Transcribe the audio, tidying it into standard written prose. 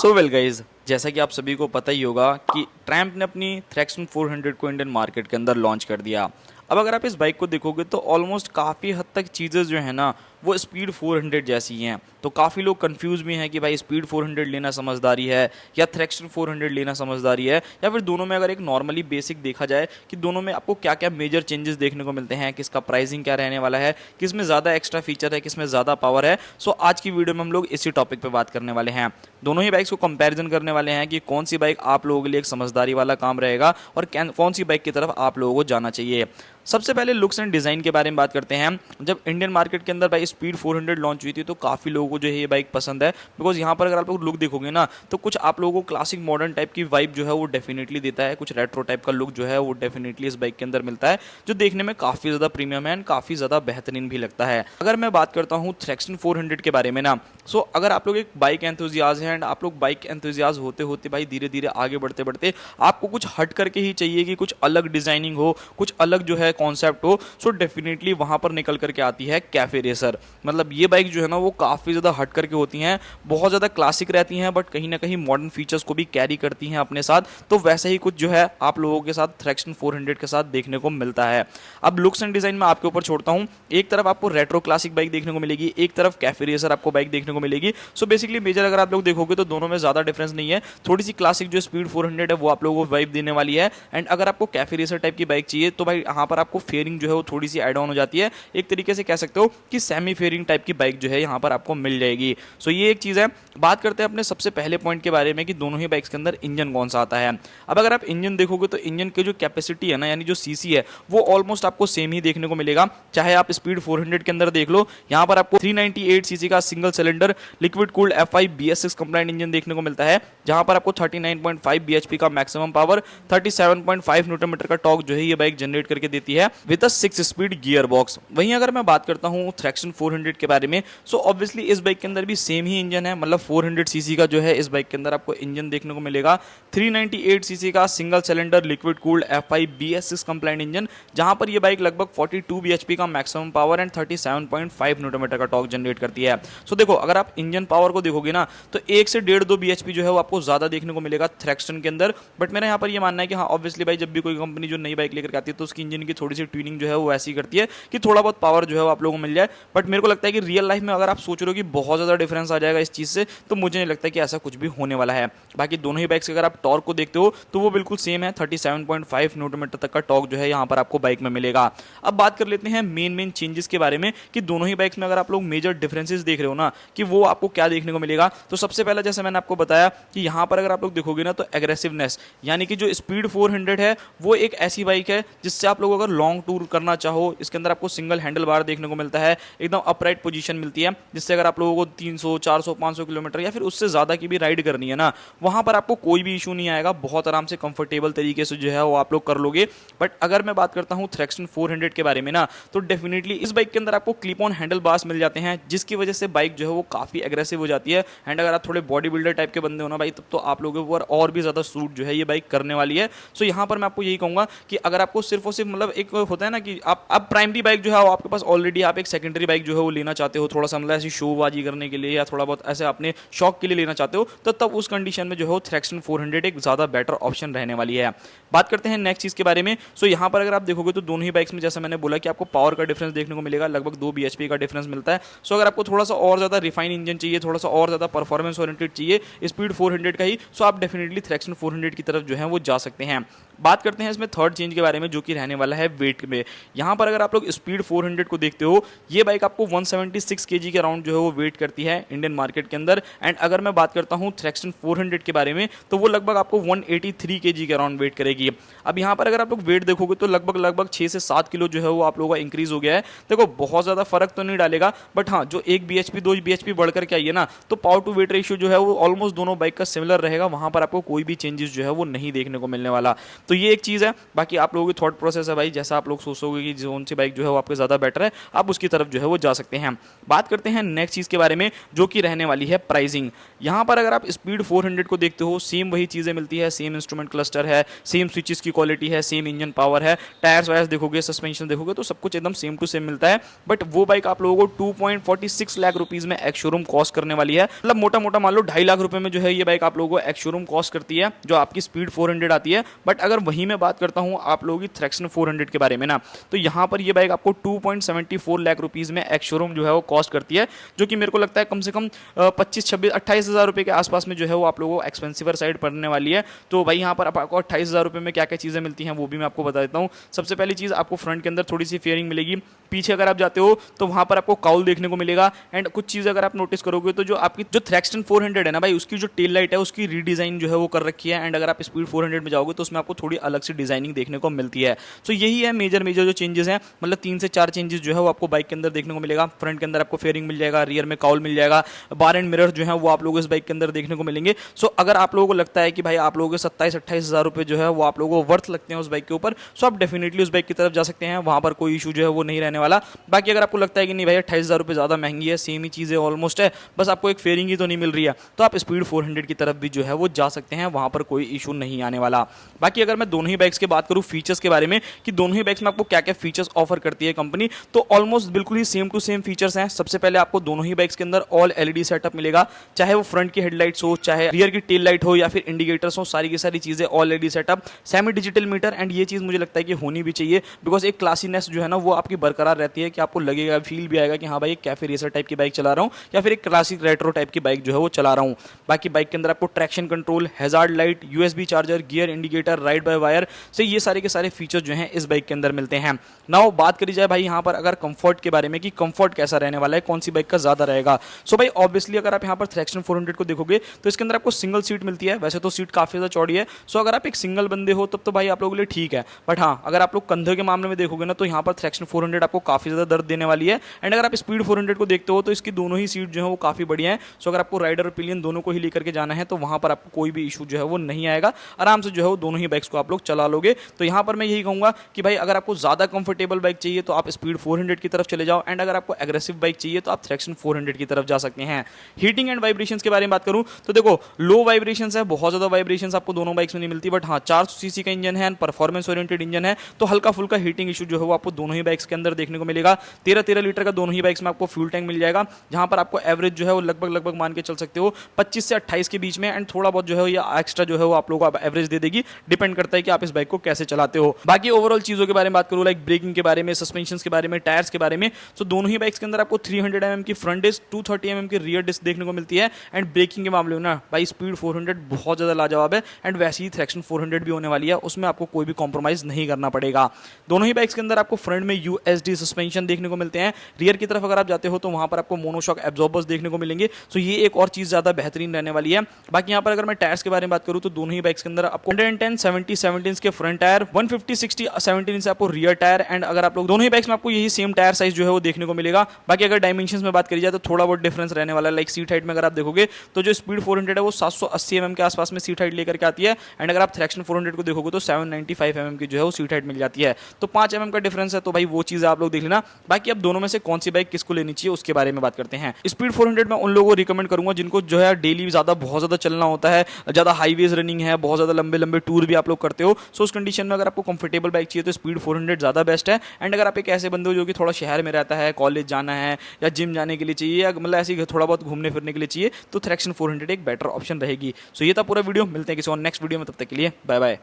So well guys, जैसा कि आप सभी को पता ही होगा कि ट्रैम्प ने अपनी थ्रैक्सन 400 को इंडियन मार्केट के अंदर लॉन्च कर दिया। अब अगर आप इस बाइक को देखोगे तो ऑलमोस्ट काफ़ी हद तक चीज़ें जो है ना वो स्पीड 400 जैसी हैं। तो काफ़ी लोग कंफ्यूज भी हैं कि भाई स्पीड 400 लेना समझदारी है या थ्रैक्सन 400 लेना समझदारी है, या फिर दोनों में अगर एक नॉर्मली बेसिक देखा जाए कि दोनों में आपको क्या क्या मेजर चेंजेस देखने को मिलते हैं, किसका प्राइसिंग क्या रहने वाला है, किस में ज़्यादा एक्स्ट्रा फीचर है, किस में ज़्यादा पावर है। सो आज की वीडियो में हम लोग इसी टॉपिक पे बात करने वाले हैं। दोनों ही बाइक्स को कंपैरिजन करने वाले हैं कि कौन सी बाइक आप लोगों के लिए एक समझदारी वाला काम रहेगा और कौन सी बाइक की तरफ आप लोगों को जाना चाहिए। सबसे पहले लुक्स एंड डिज़ाइन के बारे में बात करते हैं। जब इंडियन मार्केट के अंदर बाइक स्पीड 400 लॉन्च हुई थी तो काफ़ी लोगों को जो है ये बाइक पसंद है, बिकॉज यहाँ पर अगर आप लोग लुक देखोगे ना तो कुछ आप लोगों को क्लासिक मॉडर्न टाइप की वाइब जो है वो डेफिनेटली देता है, कुछ रेट्रो टाइप का लुक जो है वो डेफिनेटली इस बाइक के अंदर मिलता है, जो देखने में काफ़ी ज़्यादा प्रीमियम है एंड काफ़ी ज़्यादा बेहतरीन भी लगता है। अगर मैं बात करता हूँ थ्रैक्सन 400 के बारे में ना, सो अगर आप लोग एक बाइक एंथुजियाज हैं एंड आप लोग बाइक एंथुजियाज होते होते भाई धीरे धीरे आगे बढ़ते बढ़ते आपको कुछ हट करके ही चाहिए कि कुछ अलग डिजाइनिंग हो, कुछ अलग जो है कॉन्सेप्ट हो, सो डेफिनेटली वहां पर निकल करके आती है कैफे रेसर। मतलब ये बाइक जो है ना वो काफ़ी ज़्यादा हट करके होती हैं, बहुत ज़्यादा क्लासिक रहती हैं, बट कहीं ना कहीं मॉडर्न फीचर्स को भी कैरी करती हैं अपने साथ। तो वैसे ही कुछ जो है आप लोगों के साथ थ्रैक्सन 400 के साथ देखने को मिलता है। अब लुक्स एंड डिज़ाइन में आपके ऊपर छोड़ता हूँ। एक तरफ आपको रेट्रो क्लासिक बाइक देखने को मिलेगी, एक तरफ कैफे रेसर आपको बाइक देखने को मिलेगी। सो बेसिकली मेजर अगर आप लोग देखोगे तो दोनों में ज़्यादा डिफरेंस नहीं है। थोड़ी सी क्लासिक जो स्पीड 400 है वो आप लोगों को वाइब देने वाली है, एंड अगर आपको कैफे रेसर टाइप की बाइक चाहिए तो भाई यहाँ पर आपको फेयरिंग जो है वो थोड़ी सी एड ऑन हो जाती है। एक तरीके से कह सकते हो कि सेमी फेयरिंग टाइप की बाइक जो है यहाँ पर आपको मिल जाएगी। सो ये एक चीज़ है। बात करते हैं अपने सबसे पहले पॉइंट के बारे में कि दोनों ही बाइक्स के अंदर इंजन कौन सा आता है। अब अगर आप इंजन देखोगे तो इंजन की जो कैपेसिटी है ना, यानी जो सीसी है, वो ऑलमोस्ट आपको सेम ही देखने को मिलेगा। चाहे आप स्पीड 400 के अंदर देख लो, यहाँ पर आपको 398 सीसी का single cylinder liquid cooled F5 BS6 complaint engine देखने को मिलता है, जहां पर आपको 39.5 bhp का मैक्सिमम पावर, 37.5 न्यूटन मीटर का टॉर्क जो है ये बाइक जनरेट करके देती है with a 6 speed gear box. वहीं अगर मैं बात करता हूँ थ्रैक्सन 400 के बारे में, सो ऑब्वियसली इस बाइक के अंदर भी सेम ही इंजन है। मतलब 400 सीसी का जो है इस बाइक के अंदर आपको इंजन देखने को मिलेगा, 398 सीसी का single cylinder liquid cooled F5 BS6 complaint engine, जहां पर ये बाइक लगभग 42 bhp का maximum power and 37.5 Newton metre का टॉर्क जनरेट करती है। सो देखो, अगर आप इंजन पावर को देखोगे ना तो 1 से 1.5-2 bhp जो है वो आपको ज्यादा देखने को मिलेगा थ्रैक्सन के अंदर। बट मेरा यहाँ पर ये मानना है कि हाँ, ऑब्वियसली भाई जब भी कोई कंपनी जो नई बाइक लेकर आती है तो उसकी इंजन की थोड़ी सी ट्यूनिंग जो है वो ऐसी करती है कि थोड़ा बहुत पावर जो है वो आप लोगों को मिल जाए। बट मेरे को लगता है कि रियल लाइफ में अगर आप सोच रहे हो कि बहुत ज़्यादा डिफरेंस आ जाएगा इस चीज़ से, तो मुझे नहीं लगता कि ऐसा कुछ भी होने वाला है। बाकी दोनों ही बाइक्स अगर आप टॉर्क को देखते हो तो वो बिल्कुल सेम है, 37.5 न्यूटन मीटर तक का टॉर्क जो है यहाँ पर आपको बाइक में मिलेगा। अब बात कर लेते हैं मेन चेंजेस के बारे में कि दोनों ही बाइक्स में अगर आप लोग मेजर डिफरेंसेस देख रहे हो ना कि वो आपको क्या देखने को मिलेगा। तो सबसे पहला, जैसे मैंने आपको बताया कि यहाँ पर अगर आप लोग देखोगे ना तो एग्रेसिवनेस, यानी कि जो स्पीड 400 है वो एक ऐसी बाइक है जिससे आप लोग अगर लॉन्ग टूर करना चाहो, इसके अंदर आपको सिंगल हैंडल बार देखने को मिलता है, एकदम अपराइट पोजीशन मिलती है, जिससे अगर आप लोगों को 300, 400, 500 किलोमीटर या फिर उससे ज़्यादा की भी राइड करनी है ना, वहाँ पर आपको कोई भी इशू नहीं आएगा। बहुत आराम से कंफर्टेबल तरीके से जो है वो आप लोग कर लोगे। बट अगर मैं बात करता हूँ थ्रैक्सन 400 के बारे में ना, तो डेफिनेटली इस बाइक के अंदर आपको क्लिप ऑन हैंडल बार्स मिल जाते हैं, जिसकी वजह से बाइक जो है वो काफ़ी एग्रेसिव हो जाती है। एंड अगर आप थोड़े बॉडी बिल्डर टाइप के बंदे हो ना भाई, तब तो आप लोगों के ऊपर और भी ज़्यादा सूट जो है ये बाइक करने वाली है। सो यहाँ पर मैं आपको यही कहूँगा कि अगर आपको सिर्फ और सिर्फ मतलब एक होता है ना कि आप प्राइमरी बाइक जो है वो आपके पास ऑलरेडी, आप एक सेकेंडरी बाइक जो है वो लेना चाहते हो थोड़ा सा मतलब ऐसी शोबाजी करने के लिए या थोड़ा बहुत ऐसे अपने शौक के लिए लेना चाहते हो, तो तब उस कंडीशन में जो है थ्रैक्सन 400 एक ज़्यादा बेटर ऑप्शन रहने वाली है। बात करते हैं नेक्स्ट चीज़ के बारे में। सो यहाँ पर अगर आप देखोगे तो दोनों ही बाइक्स में जैसा मैंने बोला कि आपको पावर का डिफरेंस देखने को मिलेगा, लगभग 2 bhp का डिफरेंस मिलता है। सो अगर आपको थोड़ा सा और ज़्यादा रिफाइन इंजन चाहिए, थोड़ा सा और ज़्यादा परफॉर्मेंस ओरिएंटेड चाहिए स्पीड 400 का ही, सो आप डेफिनेटली थ्रैक्सन 400 की तरफ जो है वो जा सकते हैं। बात करते हैं इसमें थर्ड चेंज के बारे में, जो कि रहने वाला है वेट में। यहाँ पर अगर आप लोग स्पीड 400 को देखते हो, ये बाइक आपको 176 kg के अराउंड जो है वो वेट करती है इंडियन मार्केट के अंदर। एंड अगर मैं बात करता हूँ थ्रैक्सन 400 के बारे में, तो वो लगभग आपको 183 kg के अराउंड वेट करेगी। अब यहाँ पर अगर आप लोग वेट देखोगे तो लगभग 6 से 7 किलो जो है वो आप लोगों का इंक्रीज हो गया है। देखो, बहुत ज़्यादा फर्क तो नहीं डालेगा, बट हाँ, जो 1 bhp 2 bhp बढ़ करके आई है ना, तो पावर टू वेट रेशियो जो है वो ऑलमोस्ट दोनों बाइक का सिमिलर रहेगा। वहाँ पर आपको कोई भी चेंजेस जो है वो नहीं देखने को मिलने वाला। तो तो ये एक चीज़ है। बाकी आप लोगों की थॉट प्रोसेस है भाई, जैसा आप लोग सोचोगे कि कौन सी बाइक जो है वो आपके ज़्यादा बेटर है, आप उसकी तरफ जो है वो जा सकते हैं। बात करते हैं नेक्स्ट चीज़ के बारे में, जो कि रहने वाली है प्राइसिंग। यहाँ पर अगर आप स्पीड 400 को देखते हो, सेम वही चीज़ें मिलती है, सेम इंस्ट्रूमेंट क्लस्टर है, सेम स्विचेस की क्वालिटी है, सेम इंजन पावर है, टायर्स वायर्स देखोगे, सस्पेंशन देखोगे तो सब कुछ एकदम सेम टू सेम मिलता है। बट वो बाइक आप लोगों को 2.46 लाख रुपीज़ में एक्स शोरूम कॉस्ट करने वाली है। मतलब मोटा मोटा मान लो 2.5 लाख रुपए में जो है ये बाइक आप लोगों को एक्स शोरूम कॉस्ट करती है, जो आपकी स्पीड 400 आती है। बट अगर वहीं मैं बात करता हूँ आप लोगों की थ्रैक्सन 400 के बारे में ना, तो यहाँ पर ये बाइक आपको 2.74 लाख रुपीज़ में एक्स शोरूम जो है वो कॉस्ट करती है, जो कि मेरे को लगता है कम से कम 25-26-28 हज़ार रुपये के आसपास में जो है वो आप लोगों को एक्सपेंसिवर साइड पड़ने वाली है। तो भाई यहाँ पर आपको 28 हज़ार रुपये में क्या क्या चीज़ें मिलती हैं वो भी मैं आपको बता देता हूँ। सबसे पहली चीज़, आपको फ्रंट के अंदर थोड़ी सी फेयरिंग मिलेगी। पीछे अगर आप जाते हो तो वहाँ पर आपको काउल देखने को मिलेगा। एंड कुछ चीज़ अगर आप नोटिस करोगे तो जो आपकी जो थ्रैक्सन 400 है ना भाई, उसकी जो टेल लाइट है उसकी रीडिज़ाइन जो है वो कर रखी है। एंड अगर आप स्पीड 400 में जाओगे तो उसमें आपको थोड़ी अलग से डिजाइनिंग देखने को मिलती है। सो यही है मेजर जो चेंजेस हैं, मतलब 3 से 4 चेंजेस जो है वो आपको बाइक के अंदर देखने को मिलेगा। फ्रंट के अंदर आपको फेयरिंग मिल जाएगा, रियर में काउल मिल जाएगा, बार एंड मिरर जो है वो आप लोगों को इस बाइक के अंदर देखने को मिलेंगे। सो अगर आप लोगों को लगता है कि भाई आप लोगों के 27-28 हज़ार रुपये जो है वो आप लोगों को वर्थ लगते हैं उस बाइक के ऊपर, सो आप डेफिनेटली उस बाइक की तरफ जा सकते हैं, वहाँ पर कोई इशू जो है वो नहीं रहने वाला। बाकी अगर आपको लगता है कि नहीं भाई 28 हज़ार रुपये ज़्यादा महंगी है, सेम ही चीज़ें ऑलमोस्ट है, बस आपको एक फेयरिंग ही तो नहीं मिल रही है, तो आप स्पीड 400 की तरफ भी जो है वो जा सकते हैं, वहाँ पर कोई इशू नहीं आने वाला। बाकी अगर मैं दोनों ही बाइक्स की बात करूँ फीचर्स के बारे में कि दोनों ही बाइक्स में आपको क्या क्या फीचर्स ऑफर करती है कंपनी, तो ऑलमोस्ट बिल्कुल ही सेम टू सेम फीचर्स हैं। सबसे पहले आपको दोनों ही बाइक्स के अंदर ऑल एलईडी सेटअप मिलेगा, चाहे वो फ्रंट की हेडलाइट्स हो, चाहे रियर की टेल लाइट हो, या फिर इंडिकेटर्स हो, सारी की सारी चीजें all LED setup, semi digital meter. And ये चीज मुझे लगता है कि होनी भी चाहिए, बिकॉज एक क्लासीनेस जो है ना वो आपकी बरकरार रहती है, कि आपको लगेगा, फील भी आएगा कि हाँ भाई एक कैफे रेसर टाइप की बाइक चला रहा हूँ या फिर एक क्लासिक रेट्रो टाइप की बाइक जो है वो चला रहा हूँ। बाकी बाइक के अंदर आपको traction control, hazard light, USB charger, gear indicator, ride by wire से ये सारे के सारे फीचर्स जो हैं इस बाइक के अंदर मिलते हैं। नाउ बात करी जाए भाई यहाँ पर अगर कंफर्ट के बारे में कि कंफर्ट कैसा रहने वाला है, कौन सी बाइक का ज्यादा रहेगा। सो भाई ऑब्वियसली अगर आप यहाँ पर थ्रैक्सन 400 को देखोगे तो इसके अंदर आपको सिंगल सीट मिलती है। वैसे तो सीट काफी ज्यादा चौड़ी है, सो अगर आप एक सिंगल बंदे हो तब तो भाई आप लोगों के लिए ठीक है। बट हाँ, अगर आप लोग कंधे के मामले में देखोगे ना तो यहाँ पर थ्रैक्सन 400 आपको काफी ज्यादा दर्द देने वाली है। एंड अगर आप स्पीड 400 को देखते हो तो इसकी दोनों ही सीट जो है वो काफी बढ़िया है। सो अगर आपको राइडर और पिलियन दोनों को ही लेकर के जाना है तो वहां पर आपको कोई भी इशू जो है वो नहीं आएगा, आराम से जो है वो दोनों ही बाइक्स को आप लोग चला लोगे। तो यहाँ पर मैं यही कहूंगा कि भाई अगर आपको ज्यादा कंफर्टेबल बाइक चाहिए तो आप स्पीड 400 की तरफ चले जाओ, एंड अगर आपको एग्रेसिव बाइक चाहिए तो आप थ्रैक्सन 400 की तरफ जा सकते हैं। हीटिंग एंड वाइब्रेशंस के बारे में बात करूं तो देखो लो वाइब्रेशंस है, बहुत ज्यादा वाइब्रेशंस आपको दोनों बाइक्स में नहीं मिलती। बट हाँ, 400 सीसी का इंजन है, परफॉर्मेंस ओरिएंटेड इंजन है, तो हल्का फुल्का हीटिंग इशू जो है वो आपको दोनों ही बाइक्स के अंदर देखने को मिलेगा। 13-13 लीटर का दोनों ही बाइक्स में आपको फ्यूल टैंक मिल जाएगा, जहां पर आपको एवरेज जो है वो लगभग मान के चल सकते हो 25 से 28 के बीच में। एंड थोड़ा बहुत जो है या एक्स्ट्रा जो है वो आप लोगों को एवरेज दे देगी, डिपेंड करता है कि आप इस बाइक को कैसे चलाते हो। बाकी ओवरऑल चीजों के बारे में बात करूं, लाइक ब्रेकिंग के बारे में, सस्पेंशन के बारे में, टायर्स के बारे में, तो दोनों ही बाइक्स के अंदर आपको 300 mm की फ्रंट डिस्क, 230 mm की रियर डिस्क देखने को मिलती है। एंड ब्रेकिंग के मामले में ना भाई स्पीड 400 बहुत ज्यादा लाजवाब है, एंड वैसे ही थ्रैक्सन 400 भी होने वाली है, उसमें आपको कोई भी कॉम्प्रोमाइज नहीं करना पड़ेगा। दोनों ही बाइक्स के अंदर आपको फ्रंट में यूएसडी सस्पेंशन देखने को मिलते हैं, रियर की तरफ अगर आप जाते हो तो वहां पर आपको मोनोशॉक एब्जॉर्बर्स देखने को मिलेंगे। सो ये एक और चीज ज्यादा बेहतरीन रहने वाली है। बाकी यहाँ पर अगर मैं टायर्स के बारे में बात करूँ तो दोनों ही बाइक्स के अंदर आपको 110 70 17 के फ्रंट टायर, 150 60 17 से आपको रियर टायर। एंड अगर आप लोग दोनों ही बाइक्स में आपको यही सेम टायर साइज जो है वो देखने को मिलेगा। बाकी अगर डायमेंशंस में बात करी जाए तो थोड़ा बहुत डिफरेंस रहने वाला है। लाइक सीट हाइट में अगर आप देखोगे तो जो स्पीड 400 है वो 780 mm के आसपास में सीट हाइट लेकर के आती है, एंड अगर आप थ्रैक्सन 400 को देखोगे तो 795 mm की जो है वो सीट हाइट मिल जाती है। तो 5 mm का डिफरेंस है, तो भाई वो चीज आप लोग देख लेना। बाकी अब दोनों में से कौन सी बाइक किसको लेनी चाहिए उसके बारे में बात करते हैं। स्पीड 400 में उन लोगों को रिकमेंड करूंगा जिनको जो है डेली ज्यादा बहुत ज्यादा चलना होता है, ज्यादा हाईवेज रनिंग है, बहुत ज्यादा लंबे लंबे टूर भी आप लोग करते हो। सो उस कंडीशन में अगर आपको कंफर्टेबल बाइक चाहिए तो स्पीड 400 ज्यादा बेस्ट है। एंड अगर आप एक ऐसे बंदे हो जो कि थोड़ा शहर में रहता है, कॉलेज जाना है या जिम जाने के लिए चाहिए, या मतलब ऐसे थोड़ा बहुत घूमने फिरने के लिए चाहिए, तो थ्रैक्सन 400 एक बेटर ऑप्शन रहेगी। सो ये था पूरा वीडियो, मिलते हैं किसी और नेक्स्ट वीडियो में, तब तक के लिए बाय बाय।